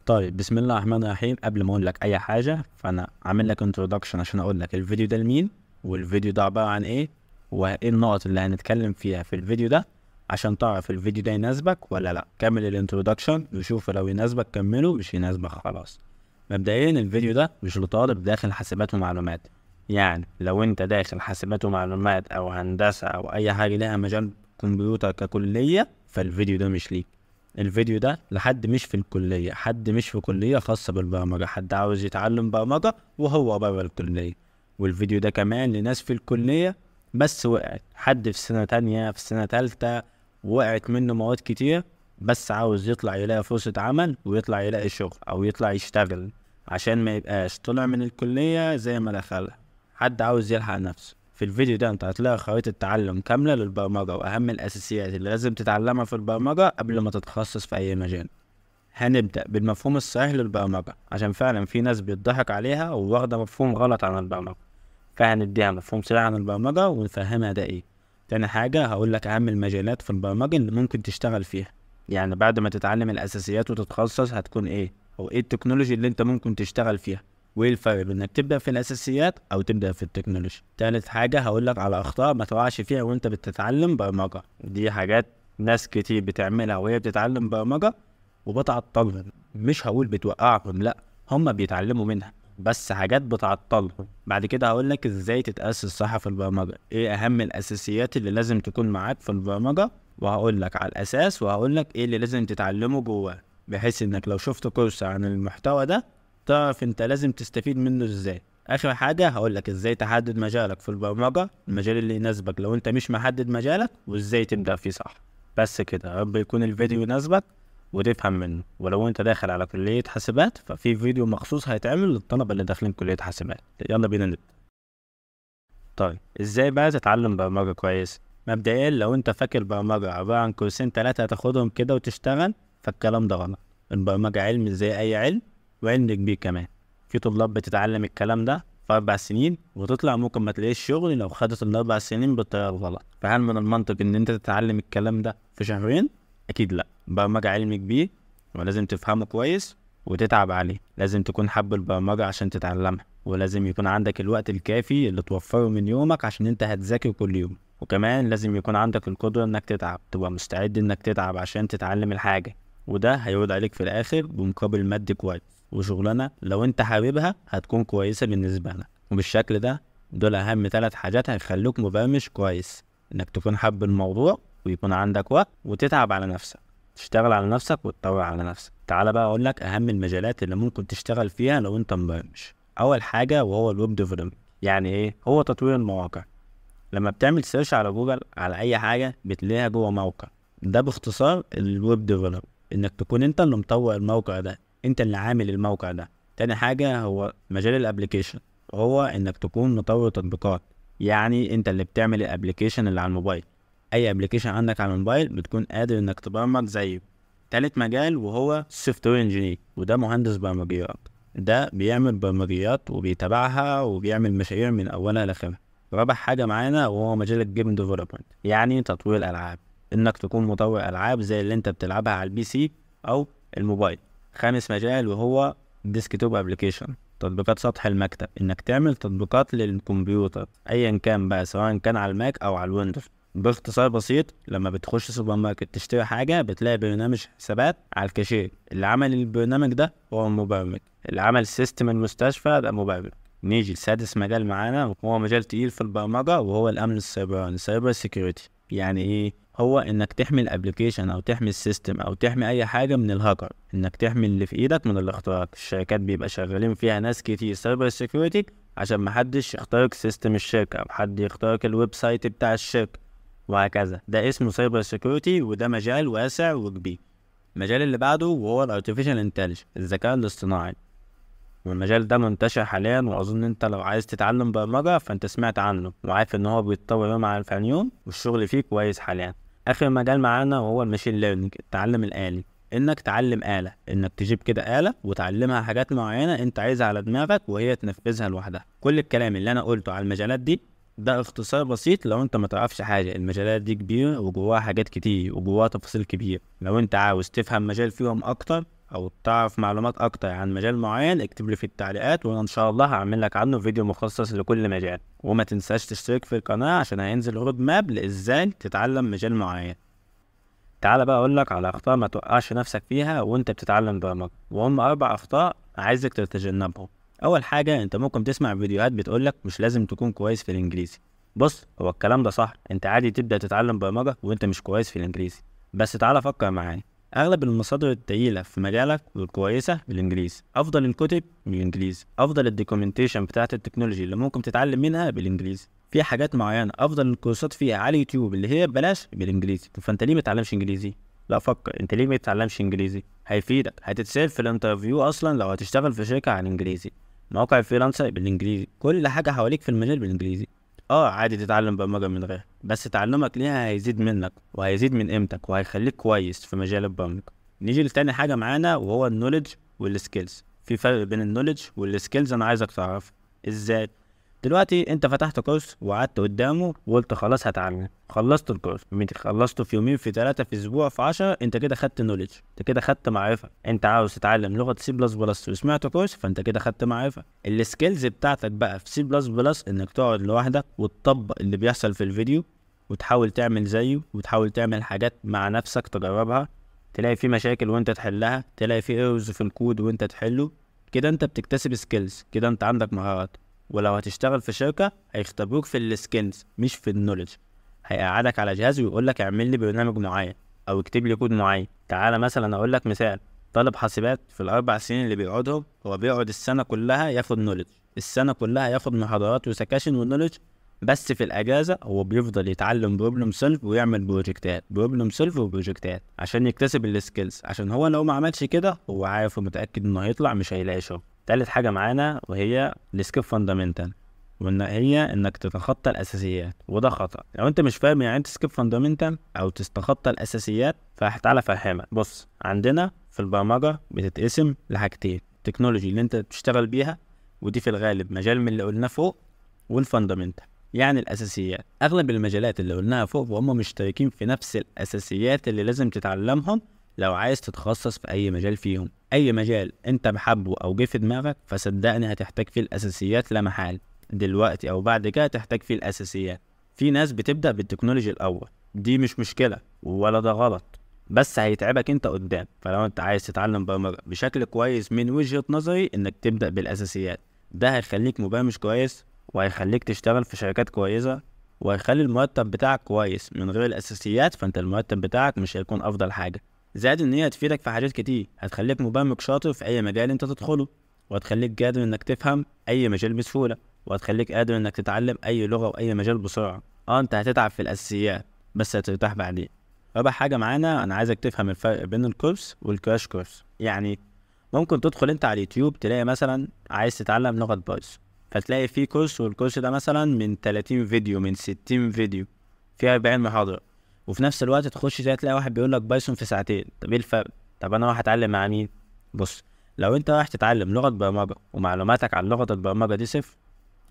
طيب، بسم الله الرحمن الرحيم. قبل ما اقول لك اي حاجه فانا عامل لك انترودكشن عشان اقول لك الفيديو ده لمين، والفيديو ده عباره عن ايه، وايه النقط اللي هنتكلم فيها في الفيديو ده، عشان تعرف الفيديو ده يناسبك ولا لا. كمل الانترودكشن وشوف، لو يناسبك كمله، مش يناسبك خلاص. مبدئيا الفيديو ده مش لطالب داخل حاسبات ومعلومات. يعني لو انت داخل حاسبات ومعلومات او هندسه او اي حاجه لها مجال كمبيوتر ككليه، فالفيديو ده مش ليك. الفيديو ده لحد مش في الكلية، حد مش في كلية خاصة بالبرمجة، حد عاوز يتعلم برمجة وهو بره الكلية. والفيديو ده كمان لناس في الكلية بس وقعت، حد في سنة تانية في سنة تالتة وقعت منه مواد كتير، بس عاوز يطلع يلاقي فرصة عمل ويطلع يلاقي شغل أو يطلع يشتغل، عشان ما يبقاش طلع من الكلية زي ما دخلها. حد عاوز يلحق نفسه. في الفيديو ده انت هتلاقي خريطة تعلم كاملة للبرمجة واهم الاساسيات اللي لازم تتعلمها في البرمجة قبل ما تتخصص في اي مجال. هنبدأ بالمفهوم الصحيح للبرمجة، عشان فعلا في ناس بيضحك عليها وواخدة مفهوم غلط عن البرمجة، فهنديها مفهوم صحيح عن البرمجة ونفهمها ده ايه. تاني حاجة هقول لك اهم المجالات في البرمجة اللي ممكن تشتغل فيها، يعني بعد ما تتعلم الاساسيات وتتخصص هتكون ايه، او ايه التكنولوجي اللي انت ممكن تشتغل فيها، وايه الفرق بين انك تبدا في الاساسيات او تبدا في التكنولوجي. تالت حاجه هقول لك على اخطاء ما تقعش فيها وانت بتتعلم برمجه، دي حاجات ناس كتير بتعملها وهي بتتعلم برمجه وبتعطلهم. مش هقول بتوقعهم، لا، هما بيتعلموا منها بس حاجات بتعطلهم. بعد كده هقول لك ازاي تتاسس صح في البرمجه، ايه اهم الاساسيات اللي لازم تكون معاك في البرمجه، وهقول لك على الاساس، وهقول لك ايه اللي لازم تتعلمه جواه، بحيث انك لو شفت كورس عن المحتوى ده تعرف انت لازم تستفيد منه ازاي. اخر حاجة هقولك ازاي تحدد مجالك في البرمجة، المجال اللي يناسبك لو انت مش محدد مجالك، وازاي تبدأ فيه صح. بس كده، يا رب يكون الفيديو يناسبك وتفهم منه. ولو انت داخل على كلية حاسبات ففي فيديو مخصوص هيتعمل للطلبة اللي داخلين كلية حاسبات. يلا بينا نبدأ. طيب، ازاي بقى تتعلم برمجة كويس؟ مبدئيا لو انت فاكر برمجة عبارة عن كورسين تلاتة هتاخدهم كده وتشتغل، فالكلام ده غلط. البرمجة علم زي اي علم، وعلم كبير كمان. في طلاب بتتعلم الكلام ده في 4 سنين وتطلع ممكن ما تلاقيش شغل لو خدت ال4 سنين بالطريقة الغلط. فهل من المنطق ان انت تتعلم الكلام ده في شهرين؟ اكيد لا. البرمجة علم كبير ولازم تفهمه كويس وتتعب عليه. لازم تكون حب البرمجة عشان تتعلمها، ولازم يكون عندك الوقت الكافي اللي توفره من يومك عشان انت هتذاكر كل يوم. وكمان لازم يكون عندك القدرة انك تتعب، تبقى مستعد انك تتعب عشان تتعلم الحاجة، وده هيعود عليك في الاخر بمقابل مادي كويس، وشغلانة لو انت حاببها هتكون كويسة بالنسبة لك. وبالشكل ده دول اهم 3 حاجات هيخلوك مبرمج كويس، انك تكون حب الموضوع ويكون عندك وقت وتتعب على نفسك، تشتغل على نفسك وتطور على نفسك. تعال بقى اقول لك اهم المجالات اللي ممكن تشتغل فيها لو انت مبرمج. اول حاجه وهو الويب ديفلوبمنت. يعني ايه؟ هو تطوير المواقع. لما بتعمل سيرش على جوجل على اي حاجه بتلاقيها جوه موقع، ده باختصار الويب ديفلوبمنت، انك تكون انت اللي مطور الموقع ده، انت اللي عامل الموقع ده. تاني حاجه هو مجال الابليكيشن، هو انك تكون مطور تطبيقات، يعني انت اللي بتعمل الابليكيشن اللي على الموبايل. اي ابليكيشن عندك على الموبايل بتكون قادر انك تبرمج زيه. تالت مجال وهو سوفت وير انجينير، وده مهندس برمجيات، ده بيعمل برمجيات وبيتابعها وبيعمل مشاريع من اولها لاخرها. رابع حاجه معانا وهو مجال الجيم ديفلوبمنت، يعني تطوير الالعاب، انك تكون مطور العاب زي اللي انت بتلعبها على البي سي او الموبايل. خامس مجال وهو ديسكتوب ابليكيشن، تطبيقات سطح المكتب، انك تعمل تطبيقات للكمبيوتر ايا كان بقى، سواء كان على الماك او على الويندوز. باختصار بسيط، لما بتخش سوبر ماركت تشتري حاجة بتلاقي برنامج حسابات على الكاشير، اللي عمل البرنامج ده هو مبرمج، اللي عمل سيستم المستشفى ده مبرمج. نيجي لسادس مجال معانا وهو مجال تقيل في البرمجة، وهو الأمن السيبراني، سايبر سيكيورتي. يعني ايه؟ هو انك تحمي الابليكيشن او تحمي السيستم او تحمي اي حاجة من الهاكر، انك تحمي اللي في ايدك من الاختراق. الشركات بيبقى شغالين فيها ناس كتير سايبر سيكيورتي عشان محدش يخترق سيستم الشركة او حد يخترق الويب سايت بتاع الشركة، وهكذا. ده اسمه سايبر سيكيورتي، وده مجال واسع وكبير. المجال اللي بعده وهو الارتفيشال انتليجنس، الذكاء الاصطناعي، والمجال ده منتشر حاليا، واظن انت لو عايز تتعلم برمجة فانت سمعت عنه وعارف ان هو بيتطور يوم عن اليوم والشغل فيه كويس حاليا. اخر مجال معانا وهو الماشين ليرنينج، التعلم الآلي، انك تعلم آلة، انك تجيب كده آلة وتعلمها حاجات معينة انت عايزها على دماغك وهي تنفذها لوحدها. كل الكلام اللي انا قلته على المجالات دي ده اختصار بسيط لو انت ما تعرفش حاجة. المجالات دي كبيرة وجواها حاجات كتير وجواها تفاصيل كبير. لو انت عاوز تفهم مجال فيهم اكتر او تعرف معلومات اكتر عن مجال معين اكتب لي في التعليقات، وانا ان شاء الله هعمل لك عنه فيديو مخصص لكل مجال. وما تنساش تشترك في القناة عشان هينزل رود ماب لازاي تتعلم مجال معين. تعال بقى اقول لك على اخطاء ما توقعش نفسك فيها وانت بتتعلم برمجة، وهم 4 اخطاء عايزك تتجنبهم. اول حاجة، انت ممكن تسمع فيديوهات بتقولك مش لازم تكون كويس في الانجليزي. بص، هو الكلام ده صح، انت عادي تبدأ تتعلم برمجة وانت مش كويس في الانجليزي. بس تعال فكر معايا، اغلب المصادر التقيلة في مجالك والكويسة بالانجليزي، افضل الكتب بالانجليزي، افضل الدوكيومنتيشن بتاعت التكنولوجي اللي ممكن تتعلم منها بالانجليزي، في حاجات معينة افضل الكورسات فيها على اليوتيوب اللي هي ببلاش بالانجليزي. فانت ليه ما تتعلمش انجليزي؟ لا فكر، انت ليه ما تتعلمش انجليزي؟ هيفيدك، هتتسال في الانترفيو اصلا لو هتشتغل في شركة عن انجليزي، مواقع الفريلانسر بالانجليزي، كل حاجة حواليك في المجال بالانجليزي. عادي تتعلم برمجة من غيرها، بس تعلمك ليها هيزيد منك وهيزيد من قيمتك وهيخليك كويس في مجال البرمجة. نيجي لتاني حاجة معانا وهو النوليدج والسكيلز. في فرق بين النوليدج والسكيلز، انا عايزك تعرف ازاي. دلوقتي انت فتحت كورس وقعدت قدامه وقلت خلاص هتعلم، خلصت الكورس، خلصته في يومين، في 3، في اسبوع، في 10، انت كده خدت نوليدج، انت كده خدت معرفة. انت عاوز تتعلم لغة C++ وسمعت كورس، فانت كده خدت معرفة. السكيلز بتاعتك بقى في C++ انك تقعد لوحدك وتطبق اللي بيحصل في الفيديو وتحاول تعمل زيه، وتحاول تعمل حاجات مع نفسك تجربها، تلاقي في مشاكل وانت تحلها، تلاقي في ايرورز في الكود وانت تحله. كده انت بتكتسب سكيلز، كده انت عندك مهارات. ولو هتشتغل في شركة هيختبروك في السكيلز مش في النولج. هيقعدك على جهاز ويقول لك اعمل لي برنامج معين او اكتب لي كود معين. تعالى مثلا اقول لك مثال، طالب حاسبات في ال4 سنين اللي بيقعدهم، هو بيقعد السنة كلها ياخد نولج، السنة كلها ياخد محاضرات وسكاشن ونولج، بس في الاجازة هو بيفضل يتعلم بروبلم سولف ويعمل بروجكتات عشان يكتسب السكيلز، عشان هو لو ما عملش كده هو عارف ومتأكد انه هيطلع مش هيلاقي شغل. تالت حاجة معانا وهي السكيب فاندامنتال، وان هي انك تتخطى الاساسيات، وده خطأ. لو انت مش فاهم يعني انت سكيب فاندامنتال او تتخطى الاساسيات، فتعالى افهمك. بص، عندنا في البرمجة بتتقسم لحاجتين، التكنولوجي اللي انت بتشتغل بيها، ودي في الغالب مجال من اللي قلناه فوق، والفاندامنتال يعني الاساسيات. اغلب المجالات اللي قلناها فوق وهم مشتركين في نفس الاساسيات اللي لازم تتعلمهم لو عايز تتخصص في اي مجال فيهم. اي مجال انت بحبه او جه في دماغك فصدقني هتحتاج فيه الاساسيات لا محال، دلوقتي او بعد كده تحتاج فيه الاساسيات. في ناس بتبدأ بالتكنولوجي الاول، دي مش مشكلة ولا ده غلط، بس هيتعبك انت قدام. فلو انت عايز تتعلم برمجة بشكل كويس من وجهة نظري انك تبدأ بالاساسيات، ده هيخليك مبرمج كويس وهيخليك تشتغل في شركات كويسة وهيخلي المرتب بتاعك كويس. من غير الاساسيات فانت المرتب بتاعك مش هيكون افضل حاجة، زائد ان هي هتفيدك في حاجات كتير، هتخليك مبرمج شاطر في اي مجال انت تدخله، وهتخليك قادر انك تفهم اي مجال بسهولة، وهتخليك قادر انك تتعلم اي لغة واي مجال بسرعة. انت هتتعب في الاساسيات بس هترتاح بعدين. رابع حاجة معانا، انا عايزك تفهم الفرق بين الكورس والكراش كورس. يعني ممكن تدخل انت على اليوتيوب تلاقي مثلا عايز تتعلم لغة بايثون، فتلاقي في كورس، والكورس ده مثلا من 30 فيديو، من 60 فيديو، فيه 40 محاضرة، وفي نفس الوقت تخش تلاقي واحد بيقول لك بايثون في ساعتين. طب ايه الفرق؟ طب انا رايح اتعلم مع مين؟ بص، لو انت رايح تتعلم لغة برمجة ومعلوماتك عن لغة البرمجة دي صفر،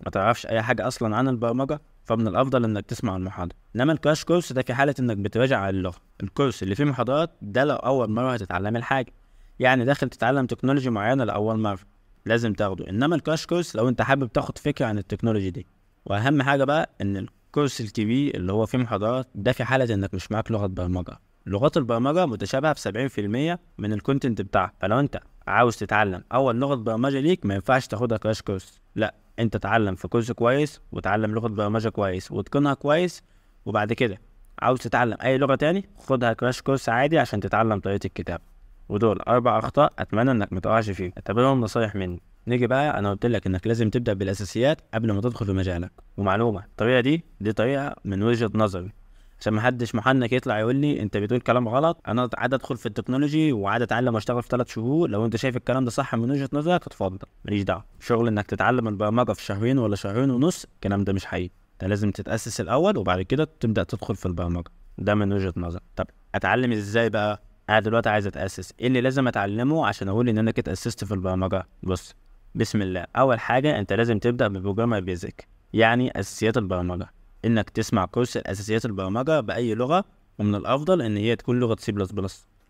ما تعرفش اي حاجة اصلا عن البرمجة، فمن الافضل انك تسمع المحاضرة. انما الكراش كورس ده في حالة انك بتراجع على اللغة. الكورس اللي فيه محاضرات ده لو اول مرة هتتعلم الحاجة، يعني داخل تتعلم تكنولوجي معينة لأول مرة، لازم تاخده. انما الكراش كورس لو انت حابب تاخد فكرة عن التكنولوجي دي. واهم حاجة بقى ان الكورس الكبير اللي هو فيه محاضرات ده في حالة انك مش معاك لغة برمجة. لغات البرمجة متشابهة في 70% من الكونتنت بتاعها، فلو انت عاوز تتعلم اول لغة برمجة ليك ما ينفعش تاخدها كراش كورس، لا، انت تعلم في كورس كويس وتعلم لغة برمجة كويس وتقنها كويس، وبعد كده عاوز تتعلم اي لغة تاني خدها كراش كورس عادي عشان تتعلم طريقة الكتابة. ودول 4 اخطاء اتمنى انك متقعش فيهم، اعتبرهم نصايح مني. نيجي بقى، انا قلت لك انك لازم تبدا بالاساسيات قبل ما تدخل في مجالك. ومعلومه، الطريقه دي طريقه من وجهه نظري، عشان محدش محنك يطلع يقول لي انت بتقول كلام غلط. انا عاد ادخل في التكنولوجي وعاد اتعلم واشتغل في 3 شهور، لو انت شايف الكلام ده صح من وجهه نظرك اتفضل، ماليش دعوه. شغل انك تتعلم البرمجه في شهرين ولا شهرين ونص، الكلام ده مش حقيقي. انت لازم تتاسس الاول وبعد كده تبدا تدخل في البرمجه، ده من وجهه نظري. طب اتعلم ازاي بقى؟ انا دلوقتي عايز اتاسس، ايه اللي لازم اتعلمه عشان اقول ان انا كده اتاسست في البرمجه؟ بص، بسم الله، اول حاجه انت لازم تبدا ببروجرامر بيزك، يعني اساسيات البرمجه، انك تسمع كورس الاساسيات البرمجه باي لغه، ومن الافضل ان هي تكون لغه C++،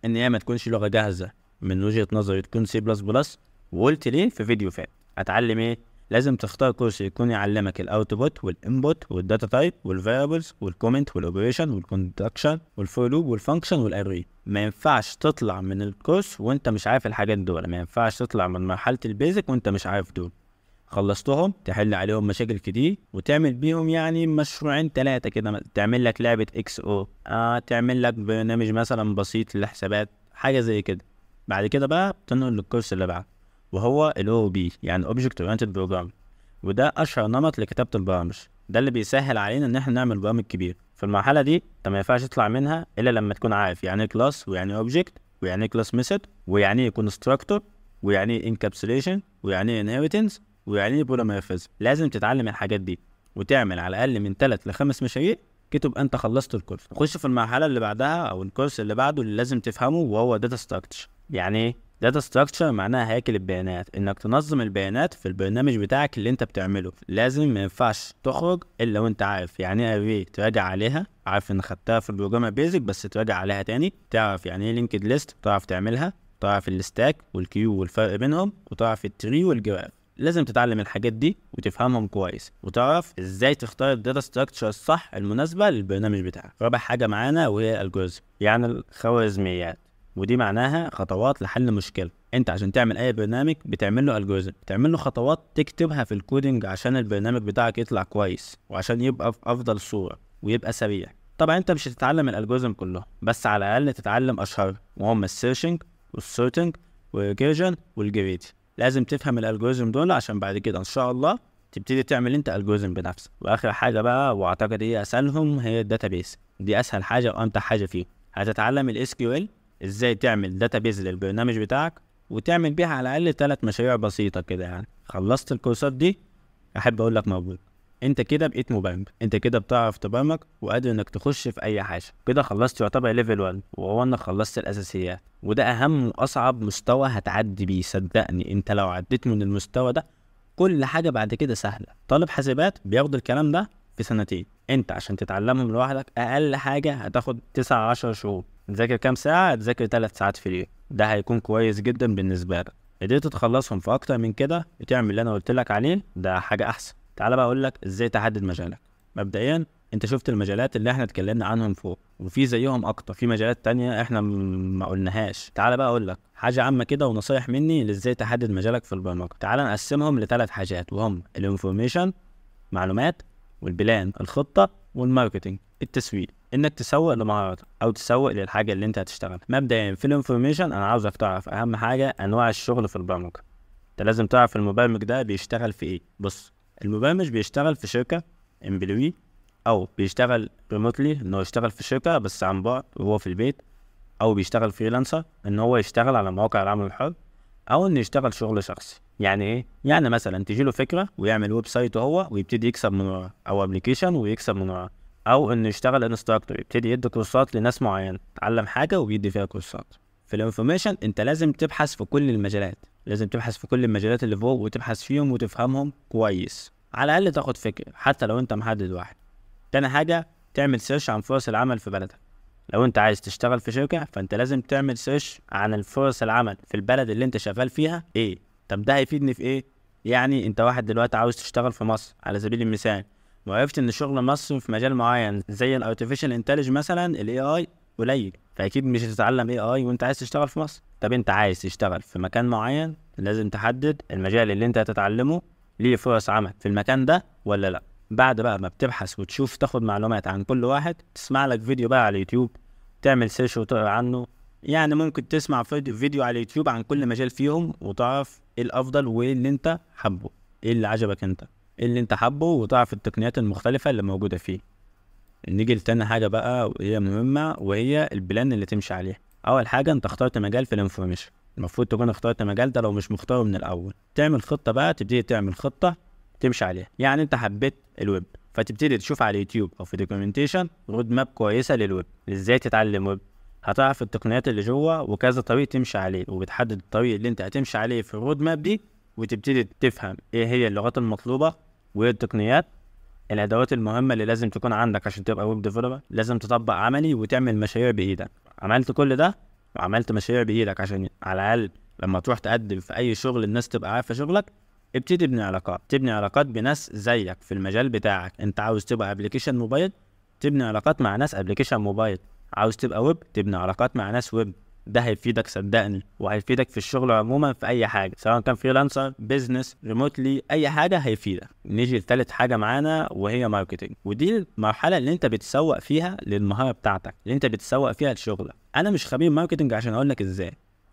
ان هي ما تكونش لغه جاهزه، من وجهة نظري تكون سي بلس بلس، وقلت ليه في فيديو فات. هتعلم ايه؟ لازم تختار كورس يكون يعلمك الاوتبوت والانبوت والداتا تايب والفاريبلز والكومنت والاوبريشن والكوندكشن والفور لوب والفانكشن والاري. ما ينفعش تطلع من الكورس وانت مش عارف الحاجات دول، ما ينفعش تطلع من مرحلة البيزك وانت مش عارف دول. خلصتهم تحل عليهم مشاكل كتير وتعمل بيهم يعني مشروعين 3 كده، تعمل لك لعبة اكس او، تعمل لك برنامج مثلا بسيط للحسابات، حاجة زي كده. بعد كده بقى بتنقل للكورس اللي بعده، وهو ال OOP يعني Object Oriented Programming، وده أشهر نمط لكتابة البرامج. ده اللي بيسهل علينا إن احنا نعمل برامج كبيرة. في المرحلة دي انت ما ينفعش تطلع منها إلا لما تكون عارف يعني ايه كلاس، ويعني ايه Object، ويعني ايه كلاس ميثود، ويعني ايه Constructor، ويعني ايه Encapsulation، ويعني ايه Inheritance، ويعني ايه Polymorphism. لازم تتعلم الحاجات دي وتعمل على الأقل من 3 ل5 مشاريع كده تبقى انت خلصت الكورس. نخش في المرحلة اللي بعدها أو الكورس اللي بعده اللي لازم تفهمه، وهو Data Structure. يعني ايه داتا ستراكشر؟ معناها هياكل البيانات، انك تنظم البيانات في البرنامج بتاعك اللي انت بتعمله. لازم ما ينفعش تخرج الا وانت عارف يعني ايه اري تراجع عليها، عارف ان خدتها في البروجرام بيزك بس تراجع عليها تاني، تعرف يعني ايه لينكد ليست تعرف تعملها، تعرف الستاك والكيو والفرق بينهم، وتعرف التري والجراف. لازم تتعلم الحاجات دي وتفهمهم كويس، وتعرف ازاي تختار الداتا ستراكشر الصح المناسبه للبرنامج بتاعك. رابع حاجه معانا وهي الالجوريزم، يعني الخوارزميات، ودي معناها خطوات لحل مشكله. انت عشان تعمل اي برنامج بتعمل له الجوريزم، بتعمل له خطوات تكتبها في الكودينج عشان البرنامج بتاعك يطلع كويس، وعشان يبقى في افضل صوره ويبقى سريع. طبعا انت مش هتتعلم الالجوريزم كله، بس على الاقل تتعلم اشهر، وهم السيرشنج والسورتنج والريكيرجن والجريدي. لازم تفهم الالجوريزم دول عشان بعد كده ان شاء الله تبتدي تعمل انت الجوريزم بنفسك. واخر حاجه بقى، واعتقد هي اسهلهم، هي الداتابيس. دي اسهل حاجه وامتع حاجه فيه. هتتعلم الاس كيو ال، ازاي تعمل داتابيز للبرنامج بتاعك وتعمل بيها على الاقل 3 مشاريع بسيطه كده. يعني خلصت الكورسات دي، احب اقول لك مبروك، انت كده بقيت مبرمج، انت كده بتعرف تبرمج وقادر انك تخش في اي حاجه. كده خلصت يعتبر ليفل 1، وهو انك خلصت الاساسيات، وده اهم واصعب مستوى هتعدي بيه. صدقني انت لو عديت من المستوى ده كل حاجه بعد كده سهله. طالب حاسبات بياخد الكلام ده في 2 سنين، انت عشان تتعلمهم لوحدك اقل حاجه هتاخد 9-10 شهور. تذاكر كام ساعه؟ تذاكر 3 ساعات في اليوم، ده هيكون كويس جدا بالنسبه لك. قدرت تخلصهم في اكتر من كده بتعمل اللي انا قلت لك عليه، ده حاجه احسن. تعال بقى اقول لك ازاي تحدد مجالك. مبدئيا انت شفت المجالات اللي احنا اتكلمنا عنهم فوق، وفي زيهم اكتر، في مجالات تانية احنا ما قلناهاش. تعال بقى اقول لك حاجه عامه كده ونصايح مني لازاي تحدد مجالك في البرمجه. تعال نقسمهم ل3 حاجات، وهم الانفورميشن معلومات، والبلان الخطه، والماركتنج التسويق، انك تسوق لمهاراتك او تسوق للحاجه اللي انت هتشتغل. مبدئيا في الانفورميشن انا عاوزك تعرف اهم حاجه انواع الشغل في البرمجه. انت لازم تعرف المبرمج ده بيشتغل في ايه. بص، المبرمج بيشتغل في شركه امبلوي، او بيشتغل ريموتلي انه يشتغل في شركه بس عن بعد وهو في البيت، او بيشتغل فريلانسر ان هو يشتغل على مواقع العمل الحر، او انه يشتغل شغل شخصي. يعني ايه؟ يعني مثلا تجيله فكره ويعمل ويب سايت هو ويبتدي يكسب من وراه، او ابلكيشن ويكسب من وراه، او انه يشتغل انستراكتور يبتدي يدي كورسات لناس معينه تعلم حاجه وبيدي فيها كورسات. في الانفورميشن انت لازم تبحث في كل المجالات، لازم تبحث في كل المجالات اللي فوق وتبحث فيهم وتفهمهم كويس، على الاقل تاخد فكره حتى لو انت محدد واحد. تاني حاجه، تعمل سيرش عن فرص العمل في بلدك. لو انت عايز تشتغل في شركه فانت لازم تعمل سيرش عن الفرص العمل في البلد اللي انت شغال فيها ايه. طب ده هيفيدني في ايه؟ يعني انت واحد دلوقتي عاوز تشتغل في مصر على سبيل المثال، وعرفت ان شغل مصر في مجال معين زي الارتفيشال انتليجنس مثلا الاي اي قليل، فاكيد مش هتتعلم اي اي وانت عايز تشتغل في مصر. طب انت عايز تشتغل في مكان معين، لازم تحدد المجال اللي انت هتتعلمه ليه فرص عمل في المكان ده ولا لا. بعد بقى ما بتبحث وتشوف تاخد معلومات عن كل واحد، تسمع لك فيديو بقى على اليوتيوب، تعمل سيرش وتقرا عنه. يعني ممكن تسمع فيديو على اليوتيوب عن كل مجال فيهم وتعرف ايه الافضل وايه اللي انت حبه، ايه اللي عجبك انت، ايه اللي انت حبه، وتعرف التقنيات المختلفة اللي موجودة فيه. نيجي لتاني حاجة بقى وهي مهمة، وهي البلان اللي تمشي عليها. اول حاجة انت اخترت مجال في الانفورميشن، المفروض تكون اخترت مجال ده لو مش مختاره من الاول. تعمل خطة بقى، تبتدي تعمل خطة تمشي عليها. يعني انت حبيت الويب فتبتدي تشوف على اليوتيوب او في دوكيومنتيشن رود ماب كويسة للويب، ازاي تتعلم ويب. هتعرف التقنيات اللي جوه وكذا طريق تمشي عليه، وبتحدد الطريق اللي انت هتمشي عليه في الرود ماب دي، وتبتدي تفهم ايه هي اللغات المطلوبة وايه التقنيات، الادوات المهمة اللي لازم تكون عندك عشان تبقى ويب ديفلوبر. لازم تطبق عملي وتعمل مشاريع بايدك. عملت كل ده، وعملت مشاريع بايدك عشان على الاقل لما تروح تقدم في اي شغل الناس تبقى عارفه شغلك. ابتدي تبني علاقات، تبني علاقات بناس زيك في المجال بتاعك. انت عاوز تبقى ابلكيشن موبايل، تبني علاقات مع ناس ابلكيشن موبايل. عاوز تبقى ويب، تبني علاقات مع ناس ويب. ده هيفيدك صدقني، وهيفيدك في الشغل عموما في اي حاجه، سواء كان فريلانسر، بيزنس، ريموتلي، اي حاجه هيفيدك. نيجي لثالث حاجه معانا وهي ماركتنج، ودي المرحله اللي انت بتسوق فيها للمهاره بتاعتك، اللي انت بتسوق فيها لشغلك. انا مش خبير ماركتنج عشان اقول لك ازاي،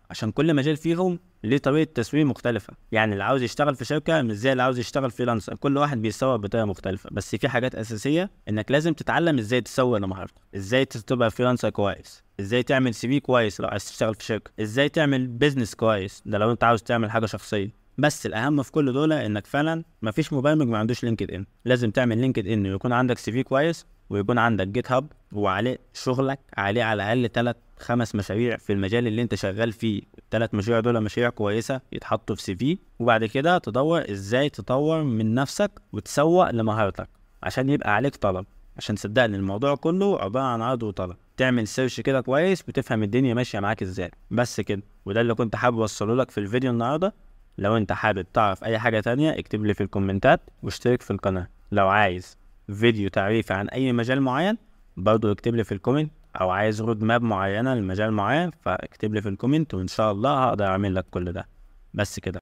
عشان كل مجال فيهم ليه طريقه تسويق مختلفه. يعني اللي عاوز يشتغل في شركه مش زي اللي عاوز يشتغل فريلانسر، كل واحد بيسوق بطريقه مختلفه. بس في حاجات اساسيه انك لازم تتعلم ازاي تسوق لمهارتك، ازاي تبقى فريلانسر كويس، ازاي تعمل سي في كويس لو عايز تشتغل في شركه، ازاي تعمل بيزنس كويس ده لو انت عاوز تعمل حاجه شخصيه. بس الاهم في كل دول انك فعلا مفيش مبرمج ما عندوش لينكد ان. لازم تعمل لينكد ان ويكون عندك سي في كويس، ويكون عندك جيت هاب وعليه شغلك، عليه على الاقل 3-5 مشاريع في المجال اللي انت شغال فيه. ال3 مشاريع دول مشاريع كويسه يتحطوا في سي في. وبعد كده تدور ازاي تطور من نفسك وتسوق لمهارتك عشان يبقى عليك طلب. عشان صدقني الموضوع كله عباره عن عرض وطلب. تعمل سيرش كده كويس بتفهم الدنيا ماشيه معاك ازاي. بس كده، وده اللي كنت حابب اوصله لك في الفيديو النهارده. لو انت حابب تعرف اي حاجه تانية اكتب لي في الكومنتات، واشترك في القناه. لو عايز فيديو تعريفي عن اي مجال معين برضو اكتب لي في الكومنت، او عايز رود ماب معينه لمجال معين فاكتب لي في الكومنت، وان شاء الله هقدر اعمل لك كل ده. بس كده.